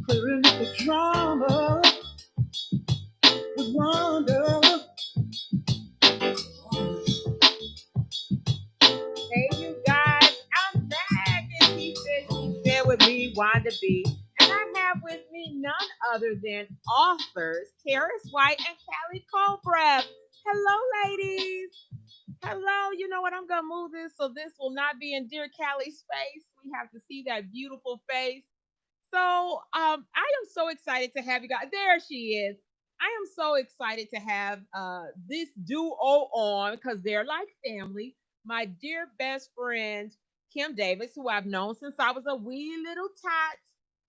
clearing up the drama with Wanda. Hey, you guys, I'm back. And he said with me, Wanda B. And I have with me none other than authors, Karis White and Callie Colbreth. Hello, ladies. Hello. You know what? I'm going to move this so this will not be in Dear Callie's face. We have to see that beautiful face. So I am so excited to have you guys. There she is. I am so excited to have this duo on because they're like family. My dear best friend, Kim Davis, who I've known since I was a wee little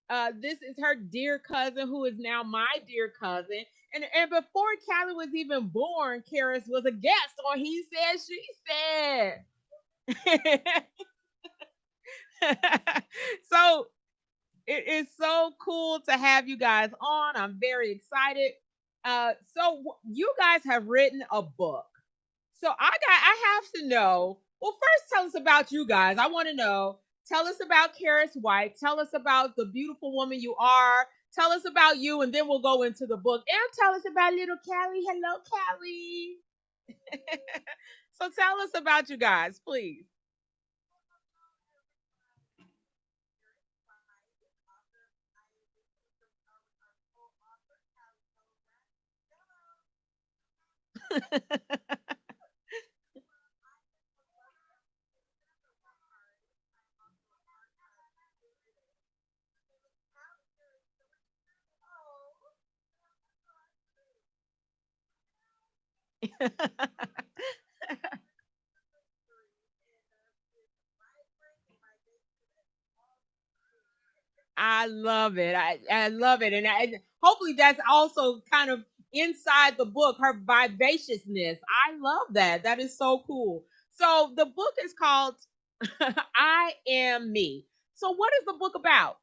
tot. This is her dear cousin, who is now my dear cousin. And before Callie was even born, Karis was a guest on He Said, She Said. So it is so cool to have you guys on. I'm very excited. You guys have written a book. So I have to know. Well, first tell us about you guys. I want to know. Tell us about Karis White. Tell us about the beautiful woman you are. Tell us about you, and then we'll go into the book. And tell us about little Callie. Hello, Callie. So tell us about you guys, please. I love it. I love it. And hopefully that's also kind of inside the book, her vivaciousness. I love that. That is so cool. So the book is called I Am Me. So what is the book about?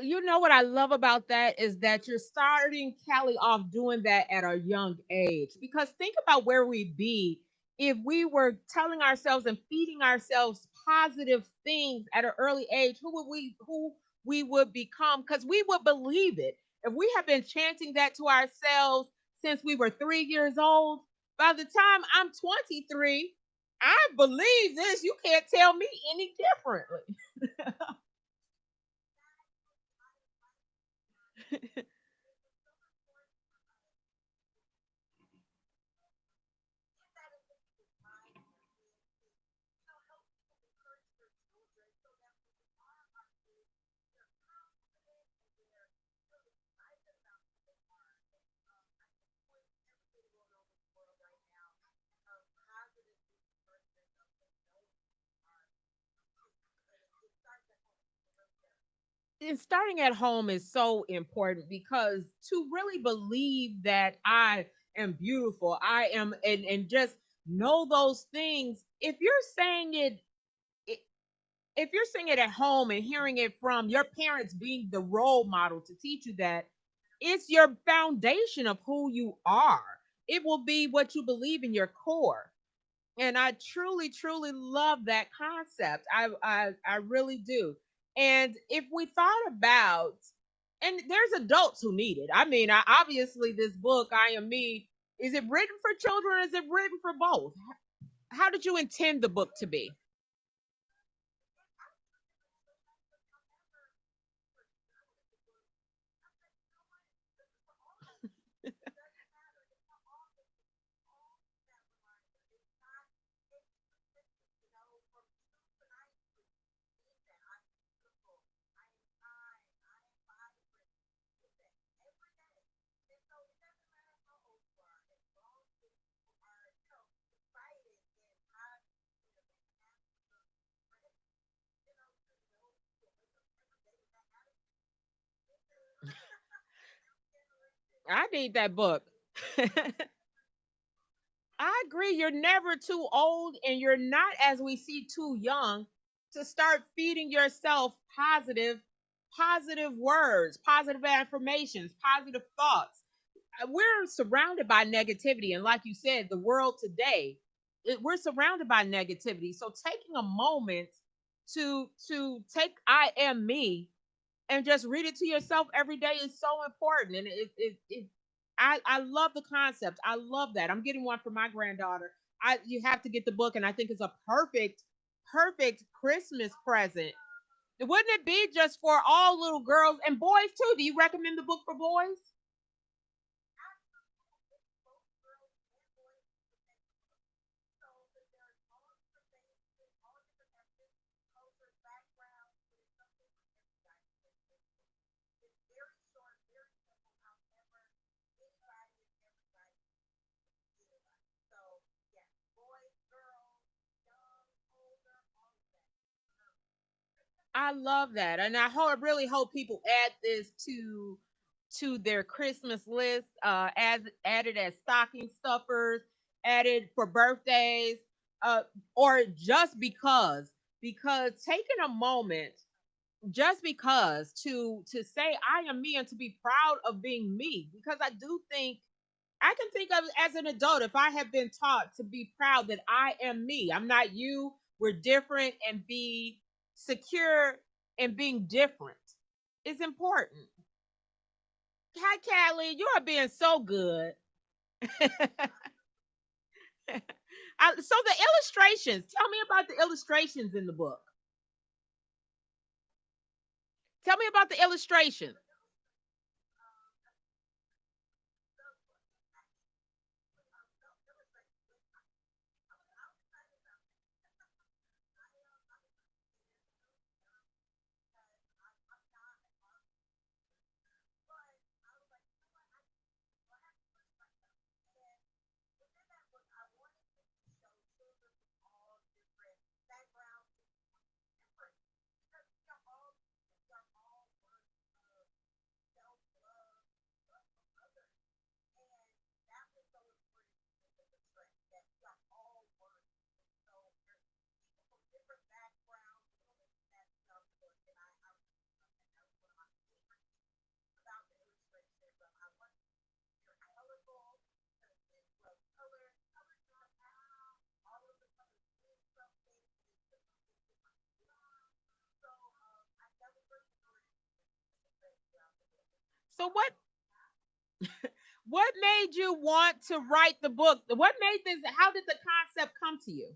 You know what I love about that is that you're starting Callie off doing that at a young age. Because think about where we'd be if we were telling ourselves and feeding ourselves positive things at an early age. Who we would become? Because we would believe it. If we have been chanting that to ourselves since we were 3 years old, by the time I'm 23, I believe this. You can't tell me any differently. And starting at home is so important because to really believe that I am beautiful, I am, and just know those things. I- if you're saying it at home and hearing it from your parents being the role model to teach you that, it's your foundation of who you are. It will be what you believe in your core. And I truly, truly love that concept. I really do. And if we thought about, and there's adults who need it. I mean, obviously, this book, I Am Me, is it written for children or is it written for both? How did you intend the book to be? I need that book. I agree. You're never too old, and you're not, as we see, too young to start feeding yourself positive words, positive affirmations, positive thoughts. We're surrounded by negativity, and like you said, the world today, we're surrounded by negativity. So taking a moment to take "I am me" and just read it to yourself every day is so important. And I love the concept. I love that. I'm getting one for my granddaughter. You have to get the book, and I think it's a perfect Christmas present. Wouldn't it be just for all little girls and boys too? Do you recommend the book for boys? I love that, and really hope people add this to their Christmas list. Add it as stocking stuffers, add it for birthdays, uh, or just because taking a moment just because to say I am me and to be proud of being me, because I do think I can think of as an adult, if I have been taught to be proud that I am me, I'm not you, we're different, and be secure in being different is important. Hi, Callie, you are being so good. So the illustrations, tell me about the illustrations in the book. Tell me about the illustrations. So what made you want to write the book? What made this? How did the concept come to you?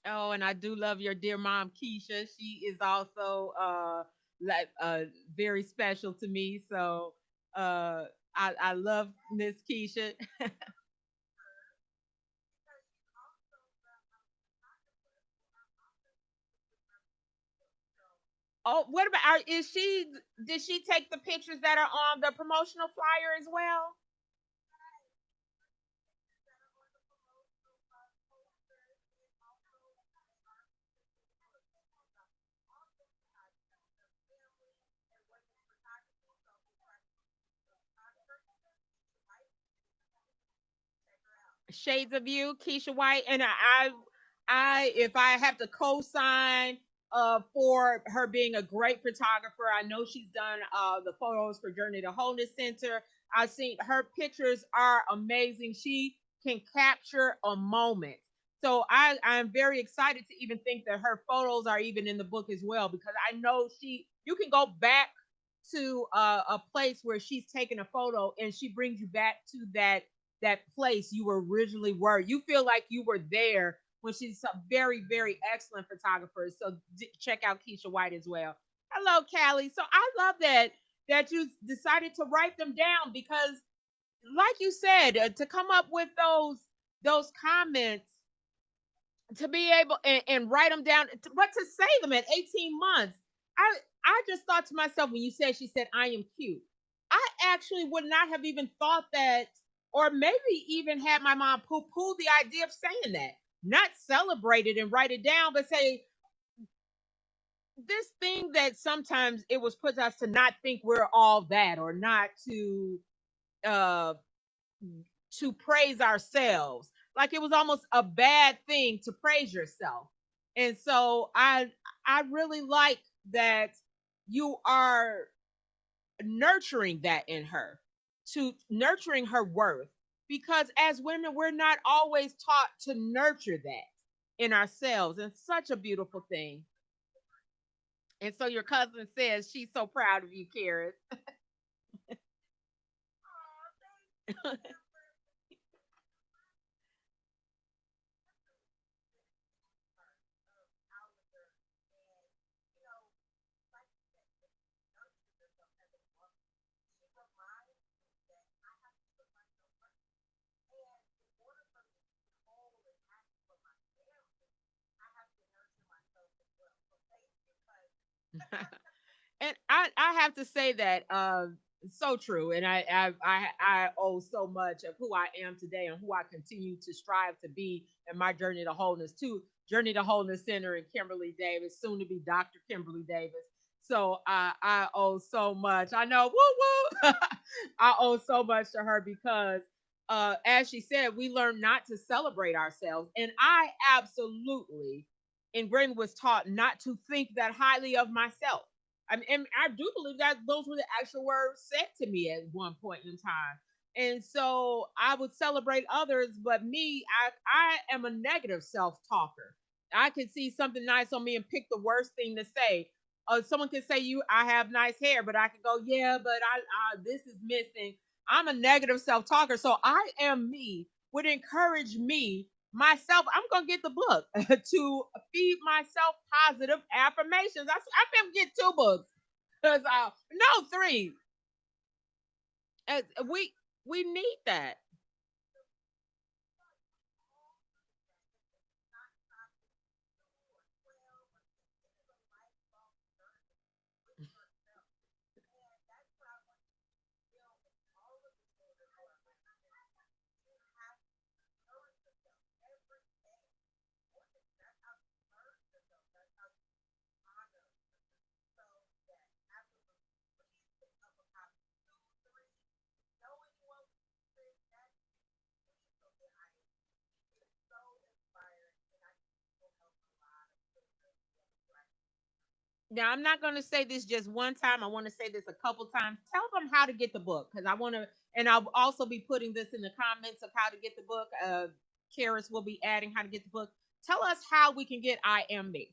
Oh, and I do love your dear mom, Keisha. She is also like very special to me. So uh, I love Miss Keisha. Oh, what about? Is she? Did she take the pictures that are on the promotional flyer as well? Shades of You, Keisha White, and if I have to co-sign for her being a great photographer, I know she's done the photos for Journey to Wholeness Center. I've seen her pictures are amazing. She can capture a moment. So I'm very excited to even think that her photos are even in the book as well, because I know you can go back to a place where she's taken a photo and she brings you back to that place you originally were. You feel like you were there when she's a very, very excellent photographer. So check out Keisha White as well. Hello, Callie. So I love that you decided to write them down, because, like you said, to come up with those comments, to be able and write them down, but to say them at 18 months. I just thought to myself, when you said, she said, I am cute. I actually would not have even thought that, or maybe even had my mom poo-poo the idea of saying that. Not celebrate it and write it down, but say this thing that sometimes it was put to us to not think we're all that, or not uh to praise ourselves. Like it was almost a bad thing to praise yourself. And so I really like that you are nurturing that in her, to nurturing her worth, because as women we're not always taught to nurture that in ourselves, and such a beautiful thing. And so your cousin says she's so proud of you, Karis. And I have to say that so true, and I owe so much of who I am today and who I continue to strive to be in my journey to wholeness, to Journey to Wholeness Center and Kimberly Davis, soon to be Dr. Kimberly Davis. So I owe so much. I know, woo woo. I owe so much to her, because as she said, we learn not to celebrate ourselves, and I absolutely, and Gwen was taught not to think that highly of myself. I mean, and I do believe that those were the actual words said to me at one point in time. And so I would celebrate others, but me, I am a negative self talker. I can see something nice on me and pick the worst thing to say. Someone can say, I have nice hair, but I could go, yeah, but this is missing. I'm a negative self talker, so I am me. Would encourage me myself. I'm gonna get the book to feed myself positive affirmations. I'm gonna get two books, because no, three. Uh, we we need that. Now, I'm not going to say this just one time. I want to say this a couple times. Tell them how to get the book, because I want to, and I'll also be putting this in the comments of how to get the book. Karis will be adding how to get the book. Tell us how we can get I Am Me.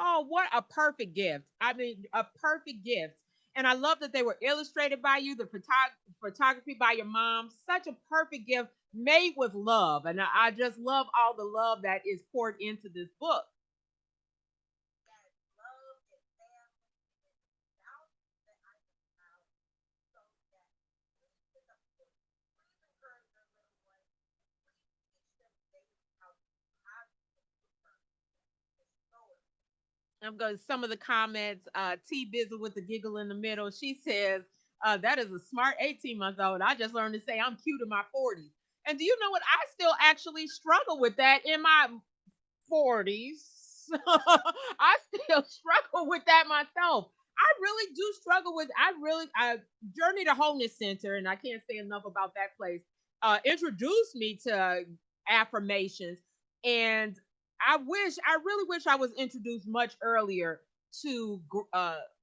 Oh, what a perfect gift. I mean, a perfect gift. And I love that they were illustrated by you, the photography by your mom. Such a perfect gift made with love. And I just love all the love that is poured into this book. I'm going to some of the comments. T Bizzle with the giggle in the middle. She says, that is a smart 18-month old. I just learned to say I'm cute in my 40s. And do you know what? I still actually struggle with that in my 40s. I still struggle with that myself. I really do struggle with. I Journey to Wholeness Center, and I can't say enough about that place. Introduced me to affirmations, and I really wish I was introduced much earlier to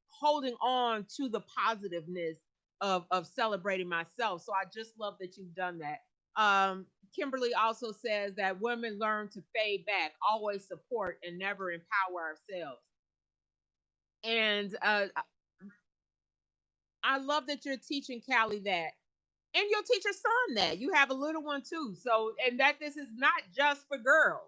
holding on to the positiveness of celebrating myself. So I just love that you've done that. Kimberly also says that women learn to fade back, always support, and never empower ourselves. And I love that you're teaching Callie that. And you'll teach your son that. You have a little one too. So, and that this is not just for girls.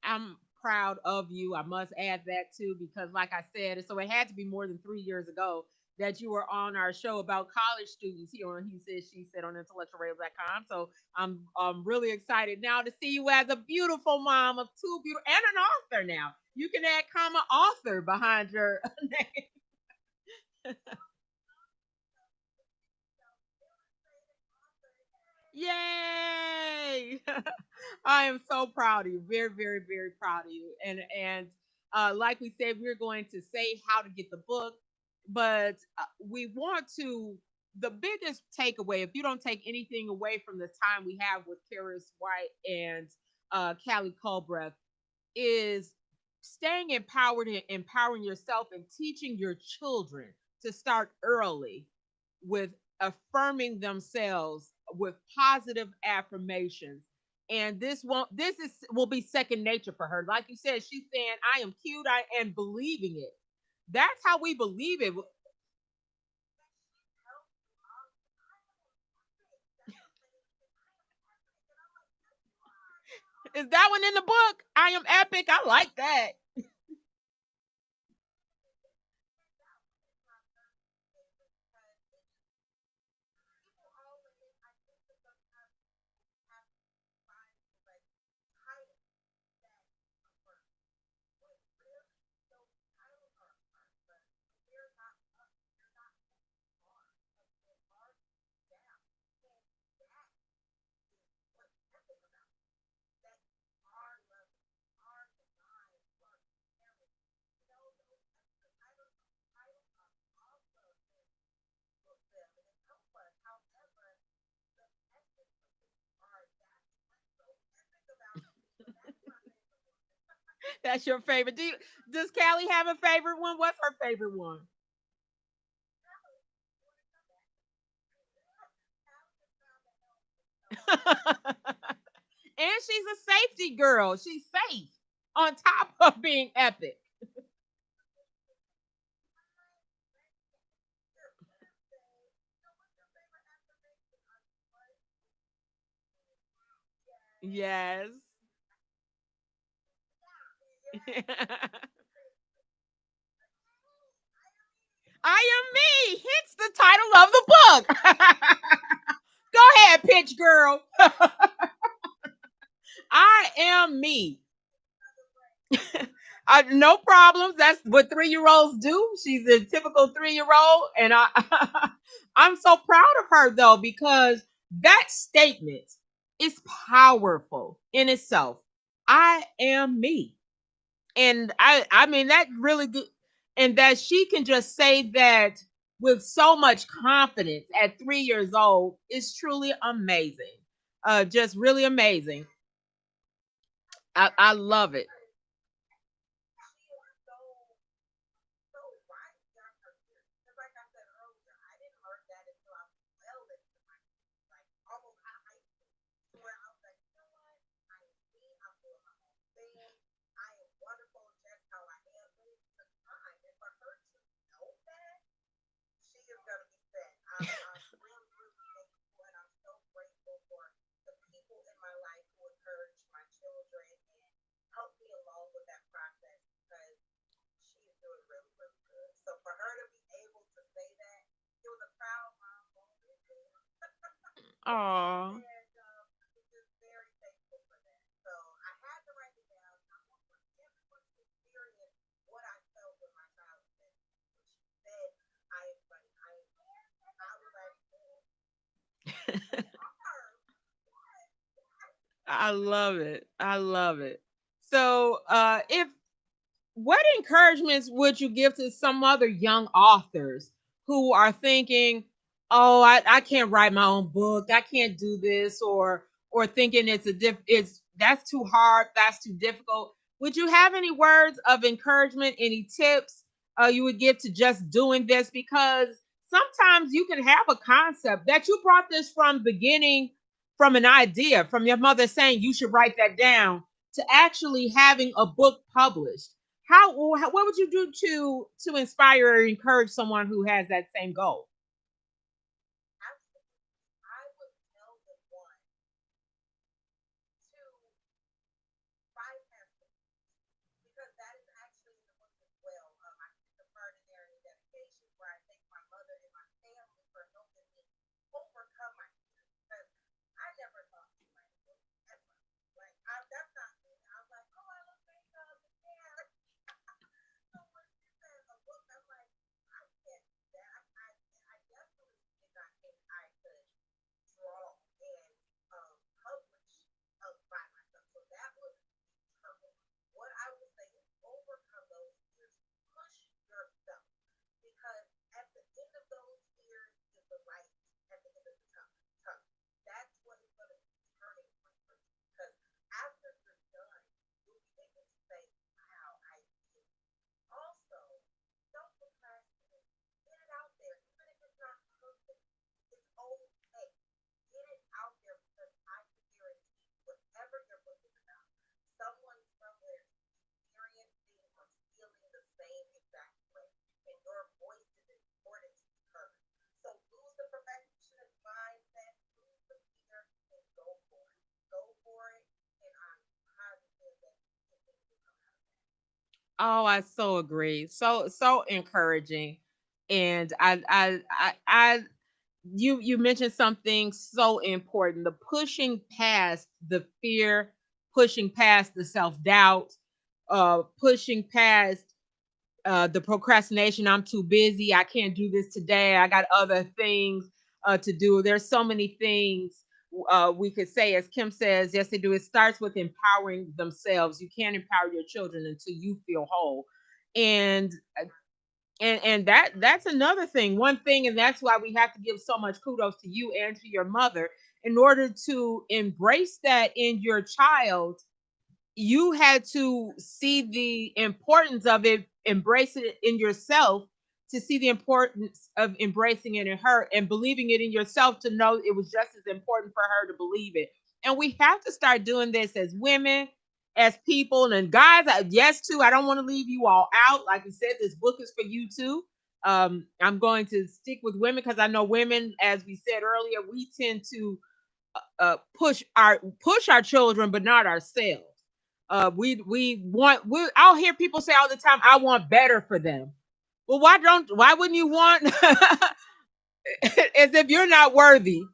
I'm proud of you. I must add that too, because like I said, so it had to be more than 3 years ago that you were on our show about college students here on He Said She Said on IntellectualRadio.com. So I'm really excited now to see you as a beautiful mom of two beautiful and an author now. You can add comma author behind your name. Yay! I am so proud of you. Very, very, very proud of you. And like we said, we're going to say how to get the book, but we want to. The biggest takeaway, if you don't take anything away from the time we have with Karis White and Callie Culbreath, is staying empowered and empowering yourself and teaching your children to start early with affirming themselves with positive affirmations. And this is will be second nature for her. Like you said, she's saying, I am cute, I am believing it. That's how we believe it. Is that one in the book? I am epic. I like that. That's your favorite. Does Callie have a favorite one? What's her favorite one? And she's a safety girl. She's safe on top of being epic. Yes. I am me. Hence the title of the book. Go ahead, pitch girl. I am me. No problems. That's what 3 year olds do. She's a typical 3 year old. And I'm so proud of her though, because that statement is powerful in itself. I am me. And I mean that really good, and that she can just say that with so much confidence at 3 years old is truly amazing. Just really amazing. I love it. Oh. I love it. I love it. So, if what encouragements would you give to some other young authors who are thinking, "Oh, I can't write my own book. I can't do this," or thinking it's that's too hard, that's too difficult. Would you have any words of encouragement, any tips you would give to just doing this? Because sometimes you can have a concept that you brought this from beginning, from an idea, from your mother saying you should write that down, to actually having a book published. What would you do to inspire or encourage someone who has that same goal? Oh, I so agree. So encouraging. And you mentioned something so important, the pushing past the fear, pushing past the self-doubt, pushing past the procrastination. I'm too busy. I can't do this today. I got other things to do. There's so many things we could say. As Kim says, yes, they do. It starts with empowering themselves. You can't empower your children until you feel whole. And that's another thing. One thing, and that's why we have to give so much kudos to you and to your mother in order to embrace that in your child. You had to see the importance of it, embrace it in yourself, to see the importance of embracing it in her and believing it in yourself, to know it was just as important for her to believe it. And we have to start doing this as women, as people, and guys. Yes, too. I don't want to leave you all out. Like I said, this book is for you too. I'm going to stick with women because I know women, as we said earlier, we tend to push our children, but not ourselves. We want. I'll hear people say all the time, "I want better for them." Well, why wouldn't you want as if you're not worthy?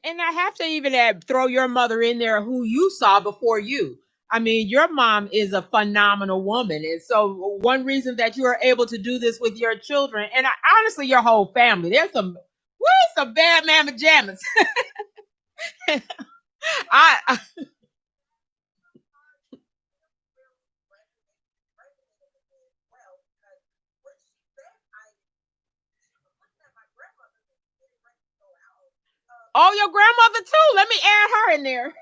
And I have to even add, throw your mother in there, who you saw before you. I mean, your mom is a phenomenal woman, and so one reason that you are able to do this with your children, and honestly, your whole family. There's some bad mamma jammas. I Oh, your grandmother too. Let me add her in there.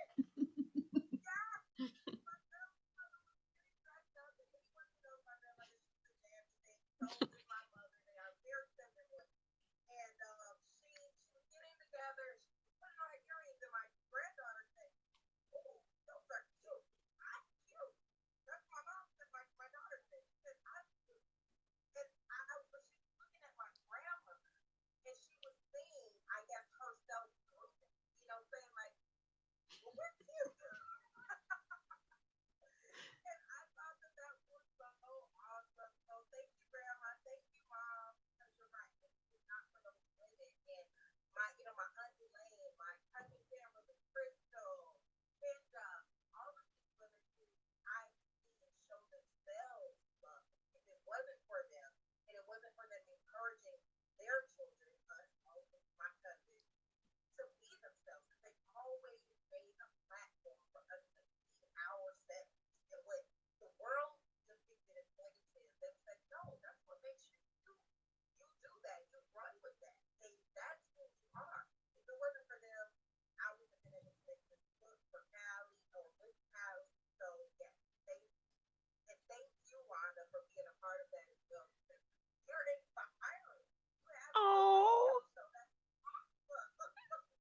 Oh,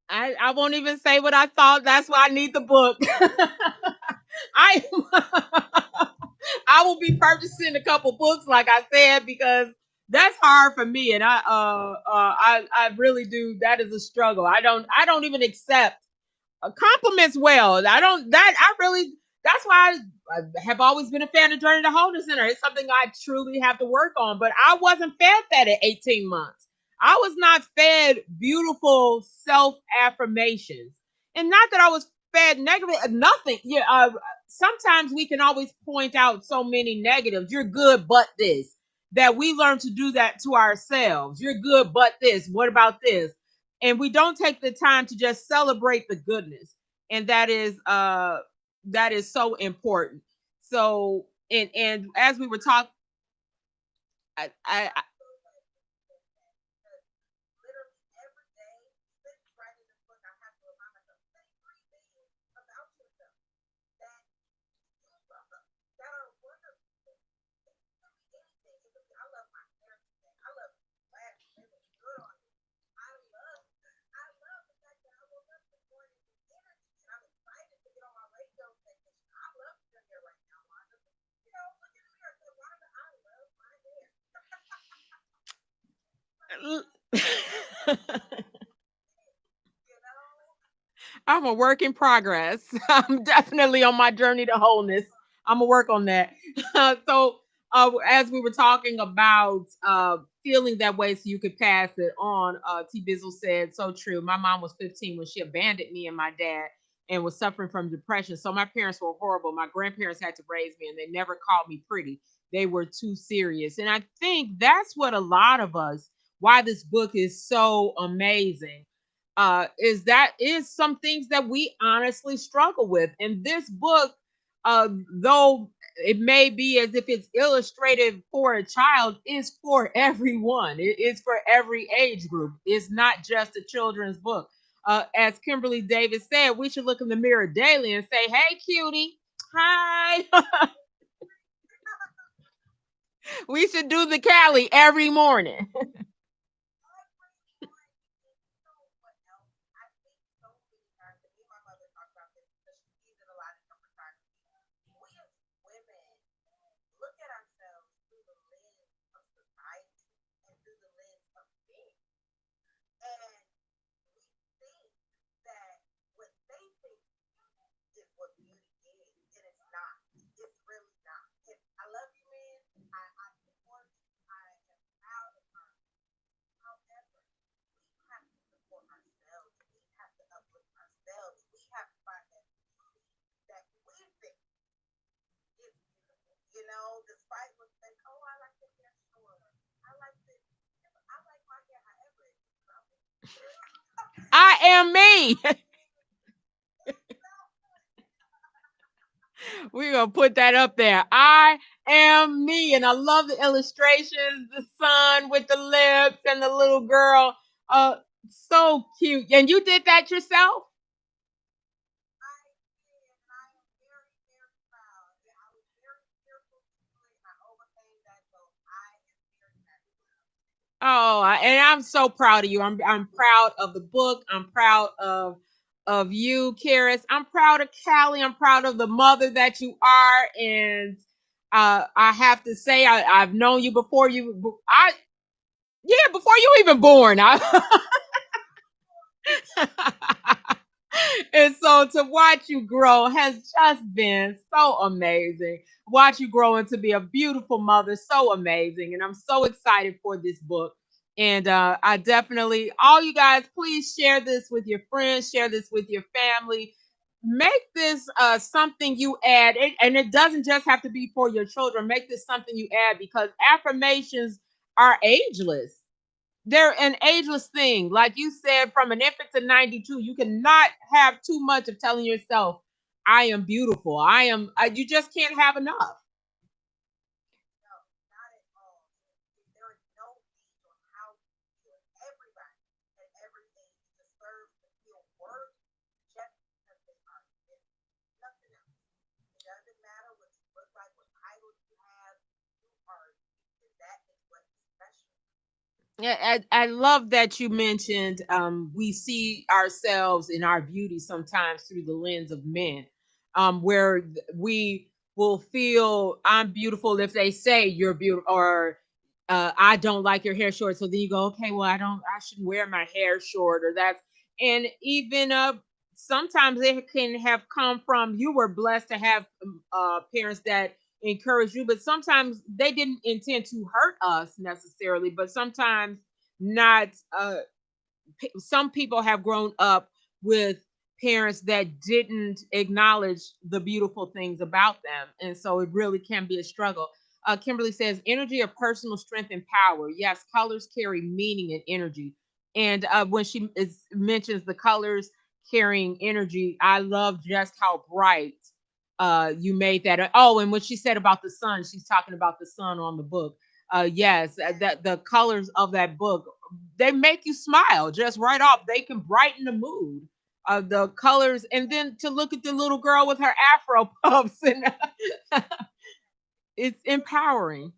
I won't even say what I thought. That's why I need the book. I I will be purchasing a couple books, like I said, because that's hard for me, and I really do. That is a struggle. I don't even accept compliments well. I don't that I really that's why I have always been a fan of Journey to Wholeness Center. It's something I truly have to work on. But I wasn't fed that at 18 months. I was not fed beautiful self affirmations, and not that I was fed negative. Nothing. Yeah. Sometimes we can always point out so many negatives. You're good, but this. That we learn to do that to ourselves. You're good, but this. What about this? And we don't take the time to just celebrate the goodness, and that is so important. So and as we were talking, I I'm a work in progress. I'm definitely on my journey to wholeness. I'm gonna work on that. As we were talking about feeling that way so you could pass it on, T Bizzle said, so true. My mom was 15 when she abandoned me and my dad and was suffering from depression. So my parents were horrible. My grandparents had to raise me and they never called me pretty. They were too serious. And I think that's what a lot of us, why this book is so amazing, is that is some things that we honestly struggle with. And this book, though it may be as if it's illustrated for a child, is for everyone. It is for every age group. It's not just a children's book. As Kimberly Davis said, we should look in the mirror daily and say, "Hey, cutie, hi." We should do the Cali every morning. I am me. We're gonna put that up there. I am me, and I love the illustrations, the sun with the lips and the little girl. So cute. And you did that yourself? Oh, and I'm so proud of you. I'm proud of the book. I'm proud of you, Karis. I'm proud of Callie. I'm proud of the mother that you are. And I have to say, I've known you before you. Before you even born. And so to watch you grow has just been so amazing. Watch you grow into be a beautiful mother, so amazing. And I'm so excited for this book. And I definitely, all you guys, please share this with your friends, share this with your family. Make this something you add, and it doesn't just have to be for your children. Make this something you add because affirmations are ageless. They're an ageless thing. Like you said, from an infant to 92, you cannot have too much of telling yourself, I am beautiful. You just can't have enough. Yeah, I love that you mentioned we see ourselves in our beauty sometimes through the lens of men, where we will feel I'm beautiful if they say you're beautiful, or I don't like your hair short. So then you go, okay, well I shouldn't wear my hair short, or that's, and even sometimes it can have come from you were blessed to have parents that encourage you, but sometimes they didn't intend to hurt us necessarily, but sometimes not some people have grown up with parents that didn't acknowledge the beautiful things about them, and so it really can be a struggle. Kimberly says energy of personal strength and power. Yes, colors carry meaning and energy, and when mentions the colors carrying energy, I love just how bright you made that. Oh, and what she said about the sun, she's talking about the sun on the book. Yes, that the colors of that book, they make you smile just right off. They can brighten the mood of the colors, and then to look at the little girl with her afro puffs, and it's empowering.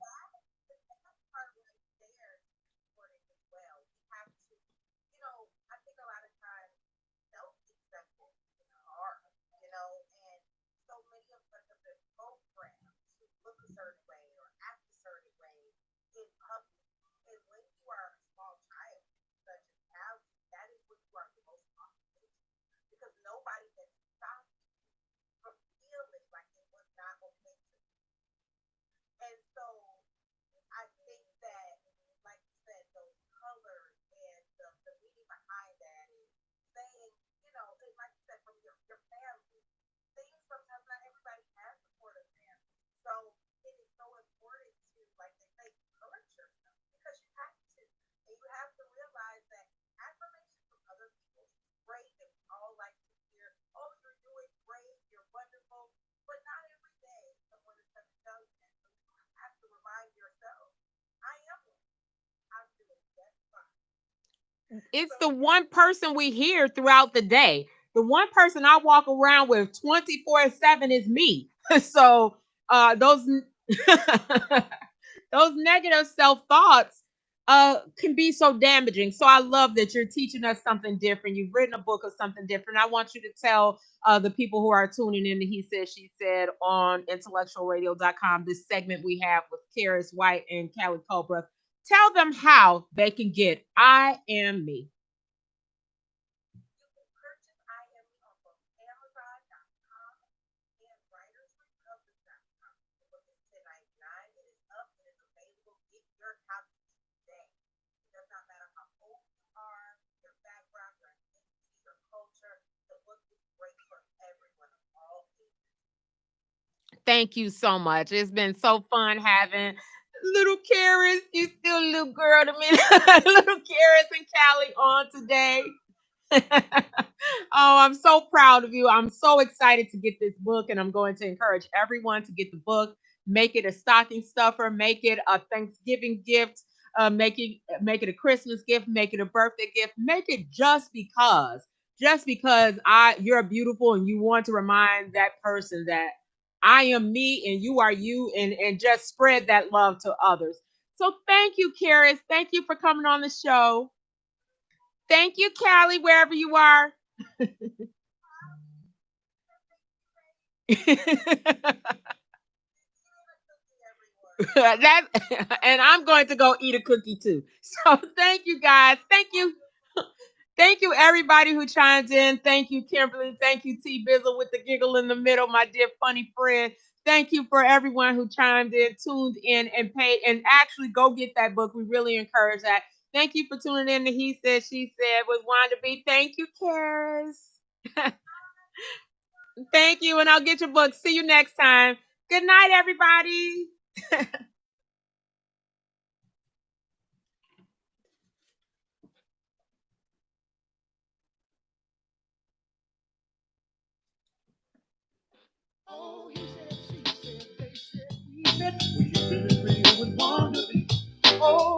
It's the one person we hear throughout the day. The one person I walk around with 24/7 is me. So those those negative self thoughts can be so damaging. So I love that you're teaching us something different. You've written a book of something different. I want you to tell the people who are tuning in to He Said, She Said on intellectualradio.com, this segment we have with Karis White and Callie Cobra. Tell them how they can get I Am Me. Thank you so much. It's been so fun having little Karis. You still a little girl to me. Little Karis and Callie on today. Oh, I'm so proud of you. I'm so excited to get this book, and I'm going to encourage everyone to get the book. Make it a stocking stuffer, make it a Thanksgiving gift. Make it a Christmas gift, make it a birthday gift, make it just because I you're beautiful and you want to remind that person that I am me and you are you, and just spread that love to others. So thank you, Karis. Thank you for coming on the show. Thank you, Callie, wherever you are. that and I'm going to go eat a cookie too. So thank you guys. Thank you. Thank you everybody who chimed in. Thank you, Kimberly. Thank you, T Bizzle with the giggle in the middle, my dear funny friend. Thank you for everyone who chimed in, tuned in, and paid. And actually go get that book. We really encourage that. Thank you for tuning in to He Said, She Said with Wanda B. Thank you, Karis. Thank you, and I'll get your book. See you next time. Good night, everybody. Oh, he said, she said, they said, we said, we really, really would want to be. Oh,